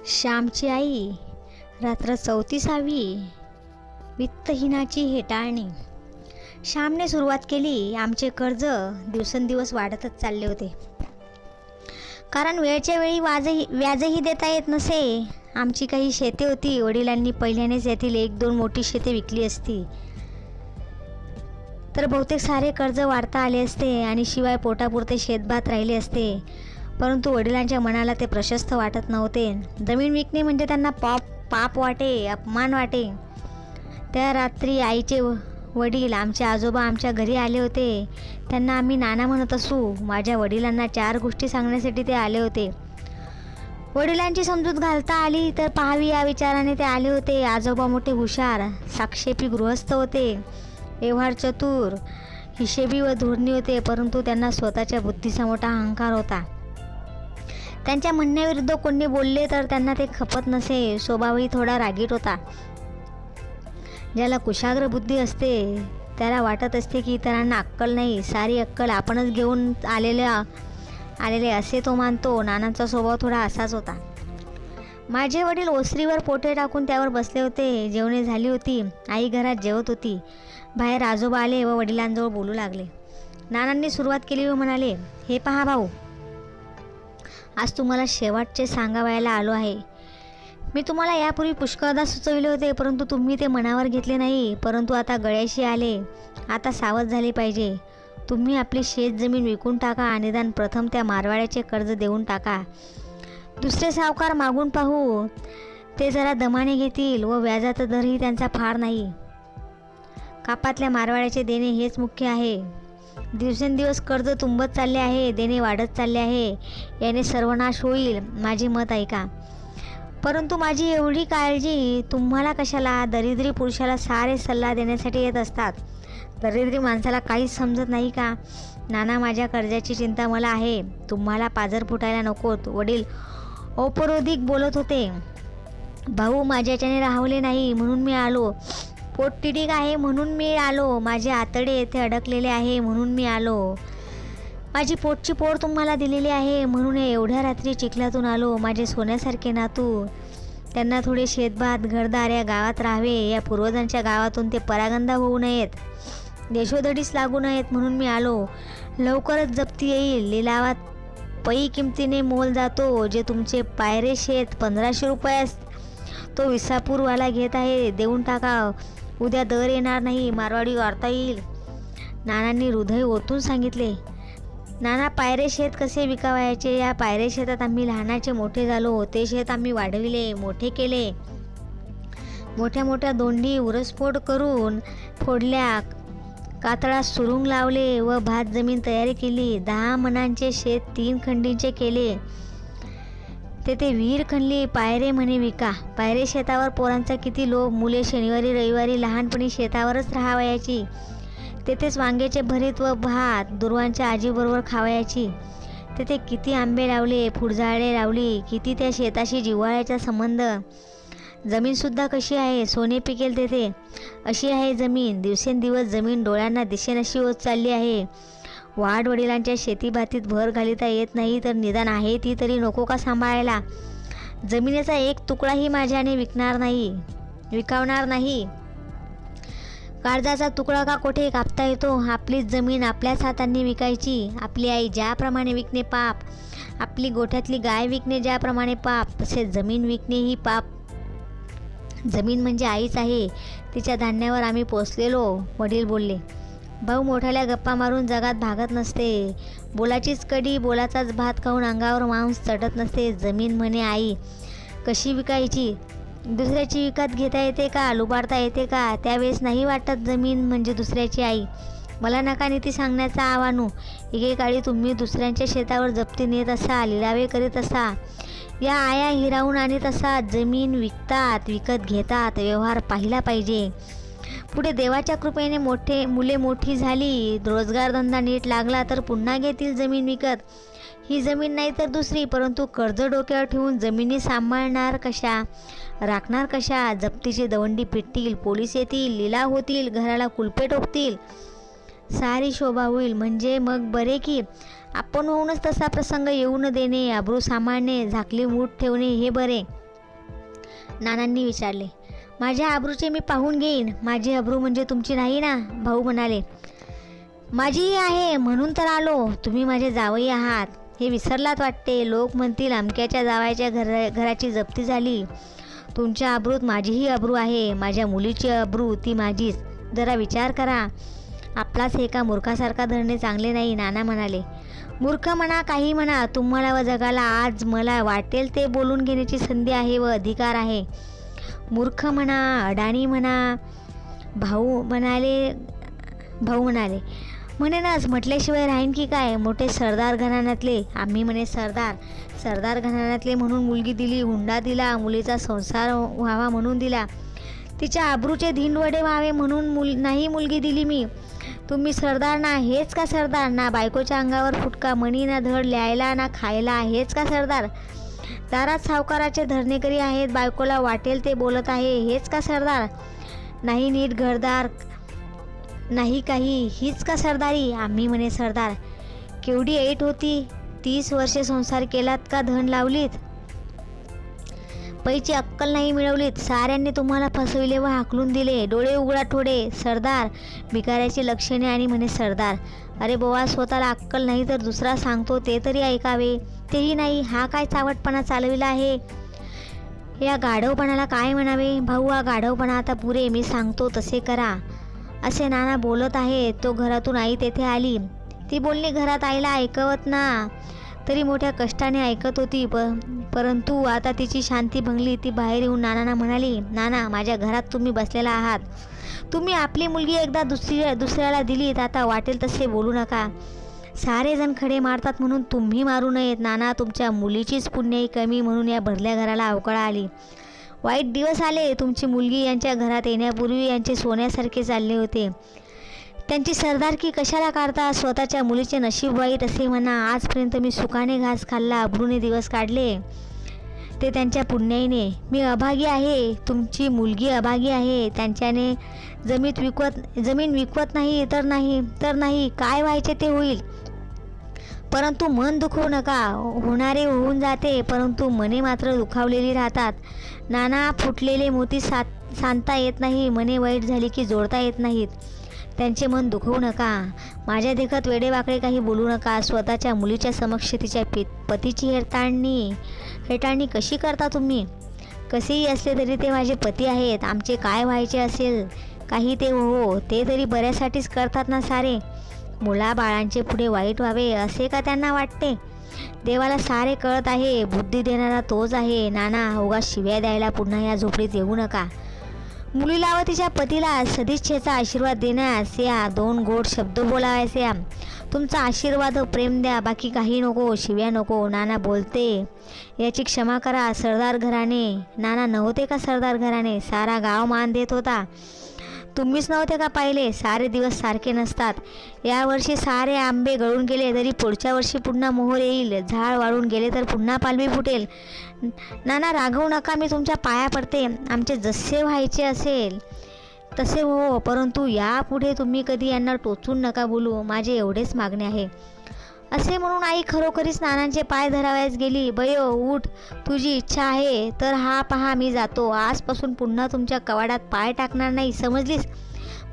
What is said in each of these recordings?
श्यामची आई रात्र 34वी वित्तहीनाची हेटाळणी. श्यामने सुरुवात केली. आमचे कर्ज दिवसेंदिवस वाढतच चालले होते, कारण वेळच्या वेळी व्याजही देता येत नसे. आमची काही शेते होती. वडिलांनी पहिल्यानेच यातील 1-2 मोठी शेते विकली असती तर बहुतेक सारे कर्ज वाढता आले असते आणि शिवाय पोटापुरते शेतभात राहिले असते. परंतु वडिलांच्या मनाला ते प्रशस्त वाटत नव्हते. जमीन विकणे म्हणजे त्यांना पाप वाटे, अपमान वाटे. त्या रात्री आईचे वडील, आमचे आजोबा आमच्या घरी आले होते. त्यांना आम्ही नाना म्हणत असू. माझ्या वडिलांना 4 गोष्टी सांगण्यासाठी ते आले होते. वडिलांची समजूत घालता आली तर पाहावी या विचाराने ते आले होते. आजोबा मोठे हुशार, साक्षेपी गृहस्थ होते, व्यवहार चतुर, हिशेबी व धोरणी होते. परंतु त्यांना स्वतःच्या बुद्धीचा मोठा अहंकार होता. त्यांच्या म्हणण्याविरुद्ध कोणी बोलले तर त्यांना ते खपत नसे. स्वभावही थोडा रागीट होता. ज्याला कुशाग्र बुद्धी असते त्याला वाटत असते की इतरांना अक्कल नाही, सारी अक्कल आपणच घेऊन आलेले असे तो मानतो. नानांचा स्वभाव थोडा असाच होता. माझे वडील ओसरीवर पोटे टाकून त्यावर बसले होते. जेवणे झाली होती. आई घरात जेवत होती. बाहेर आजोबा आले व वडिलांजवळ बोलू लागले. नानांनी सुरुवात केली व म्हणाले, हे पहा भाऊ, आज तुम्हाला शेवटचे सांगावयाला आलो आहे. मी तुम्हाला यापूर्वी पुष्कळदा सुचविले होते, परंतु तुम्ही ते मनावर घेतले नाही. परंतु आता गळ्याशी आले. आता सावध झाले पाहिजे. तुम्ही आपली शेत जमीन विकून टाका. निदान प्रथम त्या मारवाड्याचे कर्ज देऊन टाका. दुसरे सावकार मागून पाहू, ते जरा दमाने घेतील व व्याजाचा दरही त्यांचा फार नाही. कापातल्या मारवाड्याचे देणे हेच मुख्य आहे. दिवसेंदिवस कर्ज तुंबत चालले आहे, देणे वाढत चालले आहे. याने सर्वनाश होईल. माझे मत ऐका. परंतु माझी एवढी काळजी तुम्हाला कशाला? दरिद्री पुरुषाला सारे सल्ला देण्यासाठी येत असतात. दरिद्री माणसाला काहीच समजत नाही का? नाना, माझ्या कर्जाची चिंता मला आहे. तुम्हाला पाजर फुटायला नकोत. वडील औपरोधिक बोलत होते. भाऊ, माझ्याच्याने राहवले नाही म्हणून मी आलो. पोटतिडीक आहे म्हणून मी आलो. माझे आतडे येथे अडकलेले आहे म्हणून मी आलो. माझी पोटची पोर तुम्हाला दिलेली आहे म्हणून एवढ्या रात्री चिखलातून आलो. माझे सोन्यासारखे नातू, त्यांना थोडे शेतभात, घरदार या गावात राहावे. या पूर्वजांच्या गावातून ते परागंदा होऊ नयेत, देशोधडीस लागू नयेत म्हणून मी आलो. लवकरच जप्ती येईल. लिलावात पै किमतीने मोल जातो. जे तुमचे पायरे शेत 1500 रुपयास तो विसापूरवाला घेत आहे. देऊन टाका. उद्या दर येणार नाही. मारवाडी वार्ता येईल. नानांनी हृदय ओतून सांगितले. नाना, पायरे शेत कसे विकावयाचे? या पायरे शेतात आम्ही लहानाचे मोठे झालो. ते शेत आम्ही वाढविले, मोठे केले. मोठ्या मोठ्या दोंडी उरसफोड करून फोडल्या. कातळात सुरुंग लावले व भात जमीन तयारी केली. 10 मणांचे शेत 3 खंडींचे केले. तेथे विहीर खणली. पायरे म्हणे विका. पायरे शेतावर पोरांचा किती लोभ. मुले शनिवारी रविवारी लहानपणी शेतावरच राहावयाची. तेथेच वांग्याचे भरीत व भात दुर्वांच्या आजीबरोबर खावयाची. तेथे किती आंबे लावले, फुलझाडे लावली. किती त्या शेताशी जिव्हाळ्याचा संबंध. जमीनसुद्धा कशी आहे, सोने पिकेल तेथे, अशी आहे जमीन. दिवसेंदिवस जमीन डोळ्यांना दिसेनाशी होत चालली आहे. वडिलांच्या शेतीभातीत भर घालिता येत नाही तर निदान आहे ती तरी नको का सांभाळायला? जमिनीचा एक तुकडाही माझ्याने विकावणार नाही. काळजाचा तुकडा का कोठे कापता येतो? आपलीच जमीन आपल्याच हातांनी विकायची. आपली आई ज्याप्रमाणे विकणे पाप, आपली गोठ्यातली गाय विकणे ज्याप्रमाणे पाप, तसे जमीन विकणे ही पाप. जमीन म्हणजे आईच आहे. तिच्या धान्यावर आम्ही पोसलेलो. वडील बोलले. भाऊ, मोठ्याल्या गप्पा मारून जगात भागत नसते. बोलाचीच कडी, बोलाचाच भात खाऊन अंगावर मांस चढत नसते. जमीन म्हणे आई कशी विकायची? दुसऱ्याची विकत घेता येते का? लुबाडता येते का? त्यावेळेस नाही वाटत जमीन म्हणजे दुसऱ्याची आई. मला नका नीती सांगण्याचा आवानू. एकेकाळी तुम्ही दुसऱ्यांच्या शेतावर जप्ती नेत असा, लिलावे करीत असा. या आया हिरावून आणत असा. जमीन विकतात, विकत घेतात. व्यवहार पाहिला पाहिजे. पुढे देवाच्या कृपेने मुले मोठी झाली, रोजगारधंदा नीट लागला तर पुन्हा घेतील जमीन विकत. ही जमीन नाही तर दुसरी. परंतु कर्ज डोक्यावर ठेवून जमिनी सांभाळणार कशा, राखणार कशा? जप्तीची दवंडी पिटतील, पोलीस येतील, लिलाव होतील, घराला कुलपे ठोकतील. सारी शोभा होईल. म्हणजे मग बरे की आपण होऊनच तसा प्रसंग येऊ न देणे, अब्रू सांभाळणे, झाकली मूठ ठेवणे हे बरे. नानांनी विचारले. माझ्या आबरूचे मी पाहून घेईन. माझी आबरू म्हणजे तुमची नाही ना? भाऊ म्हणाले. माझीही आहे, म्हणून तर आलो. तुम्ही माझे जावई आहात हे विसरलात वाटते. लोक म्हणतील अमक्याच्या जावयाच्या घराची जप्ती झाली. तुमच्या आबरूत माझीही आबरू आहे. माझ्या मुलीची आबरू ती माझीच. जरा विचार करा. आपलाच एका मूर्खासारखा धरणे चांगले नाही. नाना म्हणाले. मूर्ख म्हणा काही म्हणा, तुम्हाला व जगाला आज मला वाटेल ते बोलून घेण्याची संधी आहे व अधिकार आहे. मूर्ख म्हणा, अडाणी म्हणा. भाऊ म्हणाले म्हणेनच, म्हटल्याशिवाय राहीन की काय. मोठे सरदार घराण्यातले. आम्ही म्हणे सरदार घराण्यातले म्हणून मुलगी दिली. हुंडा दिला. मुलीचा संसार व्हावा म्हणून दिला. तिच्या आबरूचे धिंडवडे व्हावे म्हणून नाही मुलगी दिली मी. तुम्ही सरदार ना? हेच का सरदार? ना बायकोच्या अंगावर फुटका मणी, ना धड ल्यायला ना खायला. हेच का सरदार? दारात सावकाराचे धरणेकरी आहेत. बायकोला वाटेल ते बोलत आहे. हेच का सरदार? नाही नीट घरदार नाही काही. हीच का सरदारी? आम्ही म्हणे सरदार. केवढी ऐट होती. 30 वर्षे संसार केलात का धन लावलीत? पैची अक्कल नाही मिळवलीत. साऱ्यांनी तुम्हाला फसविले व हाकलून दिले. डोळे उघडा थोडे. सरदार भिकाऱ्याची लक्षणे आणि म्हणे सरदार. अरे बोवा, स्वतःला अक्कल नाही तर दुसरा सांगतो ते तरी ऐकावे. तेही नाही. हा काय चावटपणा चालविला आहे? या गाढवपणाला काय म्हणावे? भाऊ, हा गाढवपणा आता पुरे. मी सांगतो तसे करा. असे नाना बोलत आहे. तो घरातून आई तेथे आली. ती बोलणी घरात आईला ऐकवत ना. तरी मोठ्या कष्टाने ऐकत होती. परंतु आता तिची शांती भंगली. ती बाहेर येऊन नानांना म्हणाली. नाना, माझ्या घरात तुम्ही बसलेला आहात. तुम्ही आपली मुलगी एकदा दुसऱ्याला दिलीत. आता वाटेल तसे बोलू नका. सारे जण खडे मारतात म्हणून तुम्ही मारू नयेत. नाना, तुमच्या मुलीचीच पुण्याई कमी म्हणून या भरल्या घराला अवकळा आली. वाईट दिवस आले. तुमची मुलगी यांच्या घरात येण्यापूर्वी यांचे सोन्यासारखे चालले होते. त्यांची सरदारकी कशाला काढता? स्वतःच्या मुलीचे नशीब वाईट असे म्हणा. आजपर्यंत मी सुखाने घास खाल्ला, अब्रूने दिवस काढले, ते त्यांच्या पुण्याईने. मी अभागी आहे. तुमची मुलगी अभागी आहे. त्यांच्याने जमीन विकवत नाही तर नाही. काय व्हायचे ते होईल. परंतु मन दुखवू नका. होणारे होऊन जाते, परंतु मने मात्र दुखावलेली राहतात. नाना, फुटलेले मोती सांधता येत नाही. मने वाईट झाली की जोडता येत नाहीत. त्यांचे मन दुखवू नका. माझ्या देखत वेडेवाकडे काही बोलू नका. स्वतःच्या मुलीच्या समक्ष तिच्या पतीची हेटाळणी कशी करता तुम्ही? कसेही असले तरी ते माझे पती आहेत. आमचे काय व्हायचे असेल काही ते हो, ते तरी बऱ्यासाठीच करतात ना सारे. मुलाबाळांचे पुढे वाईट व्हावे असे का त्यांना वाटते? देवाला सारे कळत आहे. बुद्धी देणारा तोच आहे. नाना, उगाच शिव्या द्यायला पुन्हा या झोपडीत येऊ नका. मुलीला व तिच्या पतीला सदिच्छेचा आशीर्वाद देण्यास या 2 गोड शब्द बोलावायचे. तुमचा आशीर्वाद प्रेम द्या, बाकी काही नको. शिव्या नको. नाना बोलते याची क्षमा करा. सरदार घराणे. नाना, नव्हते का सरदार घराणे? सारा गाव मान देत होता. तुम्हीच नव्हते का पाहिले? सारे दिवस सारखे नसतात. यावर्षी सारे आंबे गळून गेले तरी पुढच्या वर्षी पुन्हा मोहर येईल. झाड वाळून गेले तर पुन्हा पालवी फुटेल. नाना, रागवू नका. मी तुमच्या पाया पडते. आमचे जसे व्हायचे असेल तसे हो, परंतु यापुढे तुम्ही कधी यांना टोचून नका बोलू. माझे एवढेच मागणे आहे. असे म्हणून आई खरोखरीच नानांचे पाय धरावयास गेली. बयो, उठ. तुझी इच्छा आहे तर हा पहा, मी जातो. आजपासून पुन्हा तुमच्या कवाडात पाय टाकणार नाही, समजलीस?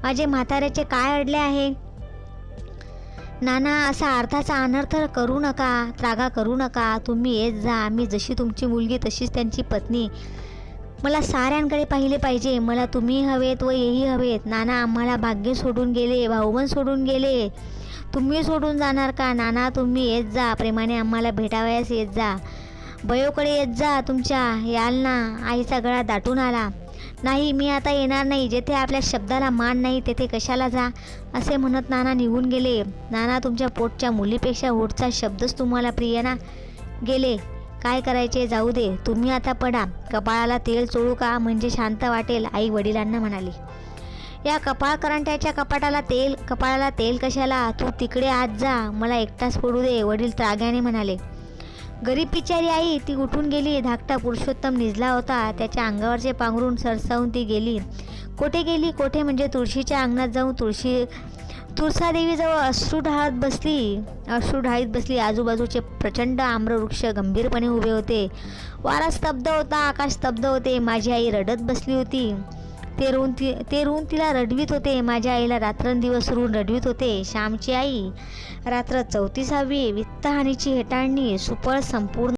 माझे म्हाताऱ्याचे काय अडले आहे? नाना, असा अर्थाचा अनर्थ करू नका. त्रागा करू नका. तुम्ही येत जा. मी जशी तुमची मुलगी तशीच त्यांची पत्नी. मला साऱ्यांकडे पाहिले पाहिजे. मला तुम्ही हवेत व हेही हवेत. नाना, आम्हाला भाग्य सोडून गेले, भाऊबंद सोडून गेले. तुम्ही सोडून जाणार का? नाना, तुम्ही येत जा. प्रेमाने आम्हाला भेटावयास येत जा. बयोकडे येत जा तुमच्या. याल ना? आईचा गळा दाटून आला. नाही, मी आता येणार नाही. जेथे आपल्या शब्दाला मान नाही तेथे कशाला जा, असे म्हणत नाना निघून गेले. नाना, तुमच्या पोटच्या मुलीपेक्षा ओठचा शब्दच तुम्हाला प्रिय ना? गेले. काय करायचे जाऊ दे. तुम्ही आता पडा. कपाळाला तेल चोळू का? म्हणजे शांत वाटेल. आई वडिलांना म्हणाली. या कपाळ करंट्याच्या कपाळाला तेल कशाला? तू तिकडे आत जा. मला एकटाच पडू दे. वडील त्राग्याने म्हणाले. गरीब बिचारी आई. ती उठून गेली. धाकटा पुरुषोत्तम निजला होता. त्याच्या अंगावरचे पांघरून सरसावून ती गेली. कोठे गेली? कोठे म्हणजे तुळशीच्या अंगणात जाऊन तुळसादेवीजवळ अश्रू ढाळीत बसली. आजूबाजूचे प्रचंड आम्रवृक्ष गंभीरपणे उभे होते. वारा स्तब्ध होता, आकाश स्तब्ध होते. माझी आई रडत बसली होती. ते रोऊन तिला रडवीत होते. माझ्या आईला रात्रंदिवस रोऊन रडवीत होते. श्यामची आई. रात्र 34वी. वित्तहानीची हेटाळणी. सुपळ संपूर्ण